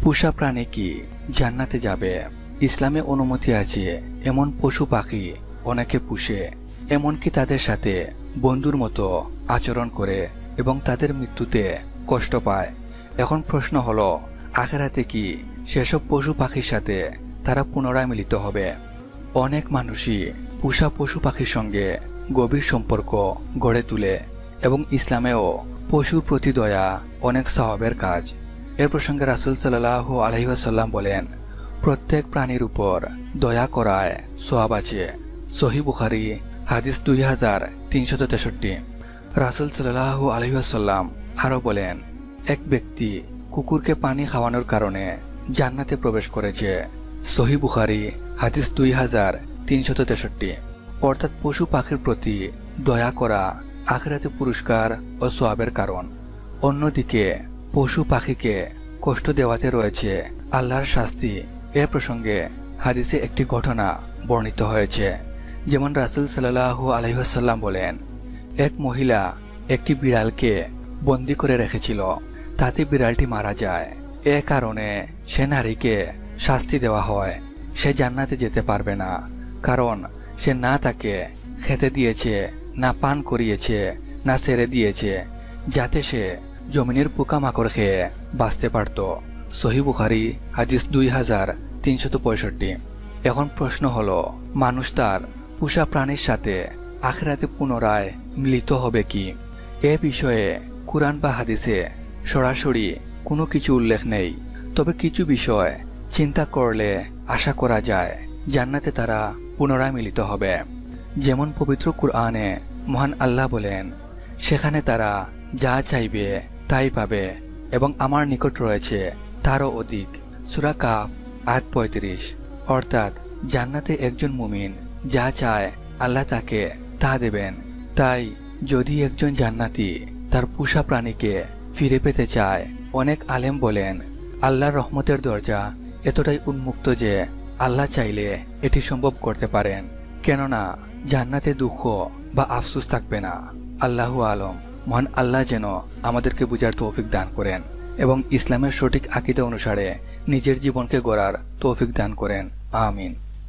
পোষা প্রাণী কি জান্নাতে যাবে? ইসলামে অনুমতি আছে এমন পশু পাখি অনেকে পুষে, এমনকি তাদের সাথে বন্ধুর মতো আচরণ করে এবং তাদের মৃত্যুতে কষ্ট পায়। এখন প্রশ্ন হলো, আখিরাতে কি সেসব পশু পাখির সাথে তারা পুনরায় মিলিত হবে? অনেক মানুষই পোষা পশু পাখির সঙ্গে গভীর সম্পর্ক গড়ে তোলে এবং ইসলামেও পশুর প্রতি দয়া অনেক সওয়াবের কাজ। এর প্রসঙ্গে রাসূল সাল্লাল্লাহু আলাইহি ওয়াসাল্লাম বলেন, প্রত্যেক প্রাণীর উপর দয়া করায় সওয়াব আছে। সহিহ বুখারী হাদিস 2363। রাসূল সাল্লাল্লাহু আলাইহি ওয়াসাল্লাম আরও বলেন, এক ব্যক্তি কুকুরকে পানি খাওয়ানোর কারণে জান্নাতে প্রবেশ করেছে। সহিহ বুখারী হাদিস 2363। অর্থাৎ পশু পাখির প্রতি দয়া করা আখিরাতে পুরস্কার ও সওয়াবের কারণ। অন্যদিকে পশু পাখিকে কষ্ট দেওয়াতে রয়েছে আল্লাহর শাস্তি। এ প্রসঙ্গে হাদিসে একটি ঘটনা বর্ণিত হয়েছে। যেমন রাসূল সাল্লাল্লাহু আলাইহি ওয়াসাল্লাম বলেন, এক মহিলা একটি বিড়ালকে বন্দী করে রেখেছিল। তাতে বিড়ালটি মারা যায়। এ কারণে সে নারীকে শাস্তি দেওয়া হয়। সে জান্নাতে যেতে পারবে না, কারণ সে না তাকে খেতে দিয়েছে, না পান করিয়েছে, না ছেড়ে দিয়েছে, যাতে সে জমিনের পোকামাকড় খেয়ে বাঁচতে পারত। সহিহ বুখারী হাদিস 2365। এখন প্রশ্ন হলো, মানুষ তার পোষা প্রাণীর সাথে আখিরাতে পুনরায় মিলিত হবে কি? এ বিষয়ে কুরআন বা হাদিসে সরাসরি কোনো কিছু উল্লেখ নেই। তবে কিছু বিষয় চিন্তা করলে আশা করা যায় জান্নাতে তারা পুনরায় মিলিত হবে। যেমন পবিত্র কুরআনে মহান আল্লাহ বলেন, সেখানে তারা যা চাইবে তাই পাবে এবং আমার নিকট রয়েছে তারও অধিক। সূরা কাফ আয়াত 35। অর্থাৎ জান্নাতে একজন মুমিন যা চায় আল্লাহ তাকে তা দেবেন। তাই যদি একজন জান্নাতি তার পোষা প্রাণীকে ফিরে পেতে চায়, অনেক আলেম বলেন আল্লাহর রহমতের দরজা এতটাই উন্মুক্ত যে আল্লাহ চাইলে এটি সম্ভব করতে পারেন। কেননা জান্নাতে দুঃখ বা আফসোস থাকবে না। আল্লাহু আলম। মহান আল্লাহ যেন আমাদেরকে বুঝার তৌফিক দান করেন এবং ইসলামের সঠিক আকীদা অনুসারে নিজের জীবনকে গড়ার তৌফিক দান করেন। আমিন।